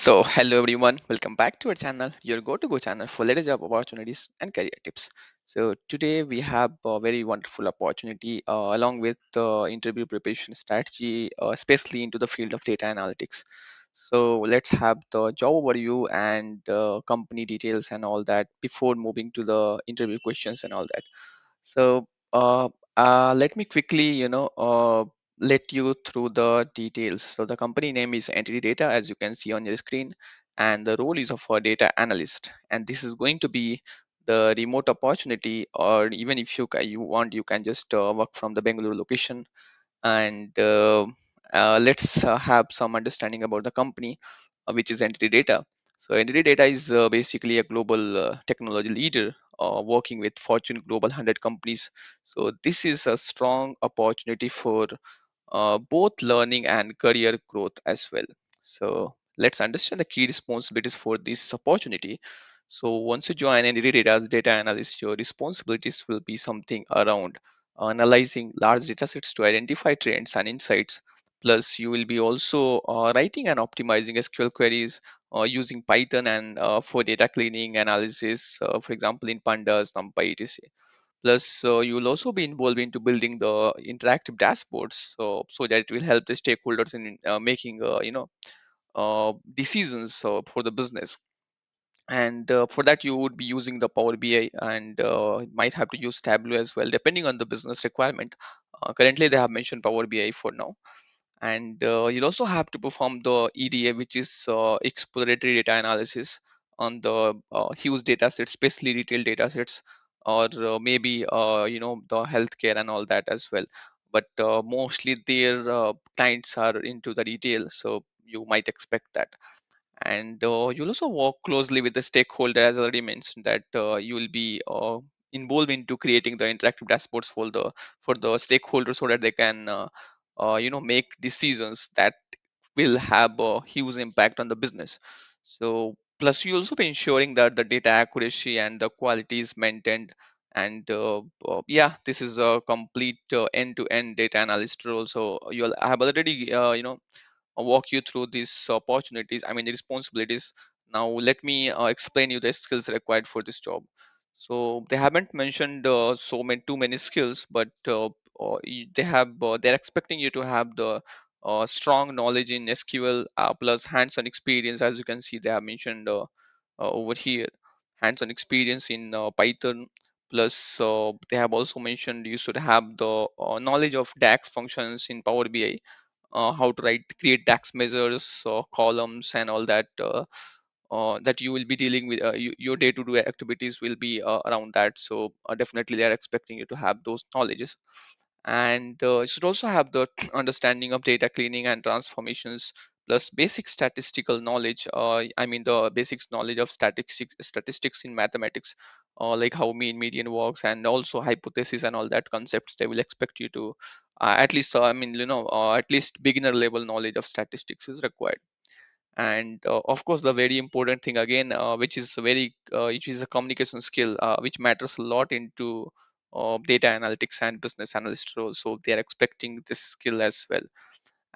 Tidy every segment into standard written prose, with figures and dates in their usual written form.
Hello everyone, welcome back to our channel, your go-to-go channel for latest job opportunities and career tips. Today we have a very wonderful opportunity along with interview preparation strategy, especially into the field of data analytics. Let's have the job overview and company details and all that before moving to the interview questions and all that. So uh, let me quickly, let you through the details. So the company name is NTT Data, as you can see on your screen, and the role is of a data analyst. And this is going to be the remote opportunity, or even if you want, you can just work from the Bangalore location. And let's have some understanding about the company, which is Entity Data. So Entity Data is basically a global technology leader working with Fortune Global 100 companies. So this is a strong opportunity for both learning and career growth as well. So let's understand the key responsibilities for this opportunity. So once you join Entity Data as data analyst, your responsibilities will be something around analyzing large data sets to identify trends and insights. Plus, you will be also writing and optimizing SQL queries using Python and for data cleaning analysis, for example, in Pandas, NumPy, etc. Plus, you will also be involved into building the interactive dashboards, so that it will help the stakeholders in making, decisions for the business. And for that, you would be using the Power BI and might have to use Tableau as well, depending on the business requirement. Currently, they have mentioned Power BI for now. And you'll also have to perform the EDA, which is exploratory data analysis on the huge data sets, especially retail data sets, or maybe the healthcare and all that as well. But mostly their clients are into the retail, so you might expect that. And you'll also work closely with the stakeholder, as I already mentioned, that you will be involved into creating the interactive dashboards for the stakeholders, so that they can make decisions that will have a huge impact on the business. So plus you also be ensuring that the data accuracy and the quality is maintained. And yeah, this is a complete end-to-end data analyst role. So you'll have already walk you through these opportunities, I mean the responsibilities. Now let me explain you the skills required for this job. So they haven't mentioned too many skills, but they're expecting you to have the strong knowledge in SQL, plus hands-on experience. As you can see, they have mentioned over here hands-on experience in Python. Plus they have also mentioned you should have the knowledge of DAX functions in Power BI, how to create DAX measures, columns, and all that. That you will be dealing with, your day-to-day activities will be around that. So definitely they are expecting you to have those knowledges. And you should also have the understanding of data cleaning and transformations, plus basic statistical knowledge, I mean the basics knowledge of statistics in mathematics, like how mean median works, and also hypothesis and all that concepts. They will expect you to at least at least beginner level knowledge of statistics is required. And of course the very important thing again, which is a communication skill, which matters a lot into data analytics and business analyst role. So they are expecting this skill as well.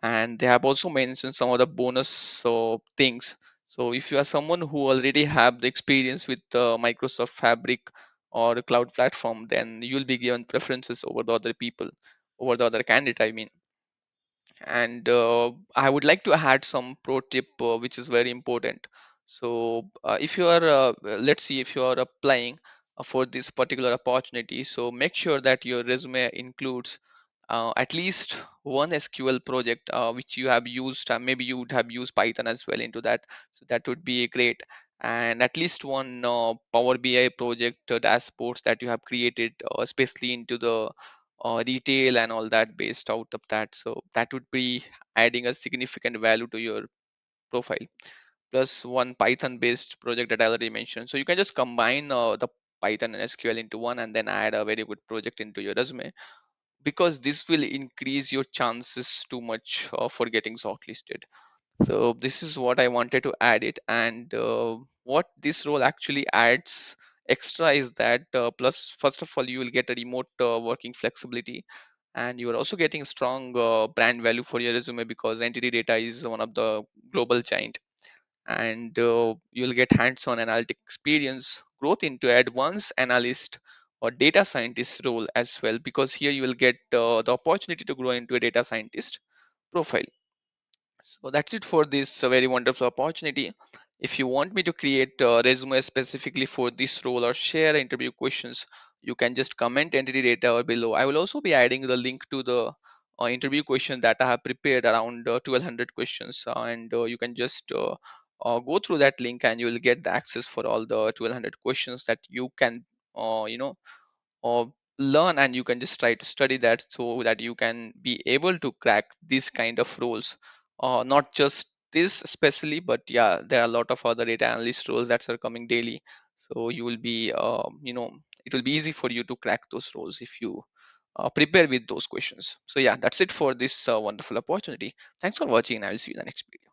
And they have also mentioned some of the bonus things. So if you are someone who already have the experience with Microsoft Fabric or a cloud platform, then you'll be given preferences over the other people, over the other candidate, I mean. And I would like to add some pro tip, which is very important. So if you are let's see, if you are applying for this particular opportunity, so make sure that your resume includes at least one SQL project which you have used. Maybe you would have used Python as well into that, so that would be great. And at least one Power BI project dashboards that you have created, especially into the retail and all that, based out of that. So that would be adding a significant value to your profile. Plus one Python based project that I already mentioned. So you can just combine the Python and SQL into one, and then add a very good project into your resume, because this will increase your chances too much for getting shortlisted. So this is what I wanted to add it. And what this role actually adds extra is that, plus first of all, you will get a remote working flexibility, and you are also getting strong brand value for your resume, because Entity Data is one of the global giant. and you'll get hands-on analytic experience, growth into advanced analyst or data scientist role as well, because here you will get the opportunity to grow into a data scientist profile. So that's it for this very wonderful opportunity. If you want me to create a resume specifically for this role or share interview questions, you can just comment entity data or below. I will also be adding the link to the interview question that I have prepared around 1200 questions, and you can just go through that link and you will get the access for all the 1200 questions that you can you know or learn, and you can just try to study that so that you can be able to crack these kind of roles, not just this especially, but yeah, there are a lot of other data analyst roles that are coming daily. So you will be it will be easy for you to crack those roles if you prepare with those questions. So yeah, that's it for this wonderful opportunity. Thanks for watching, and I will see you in the next video.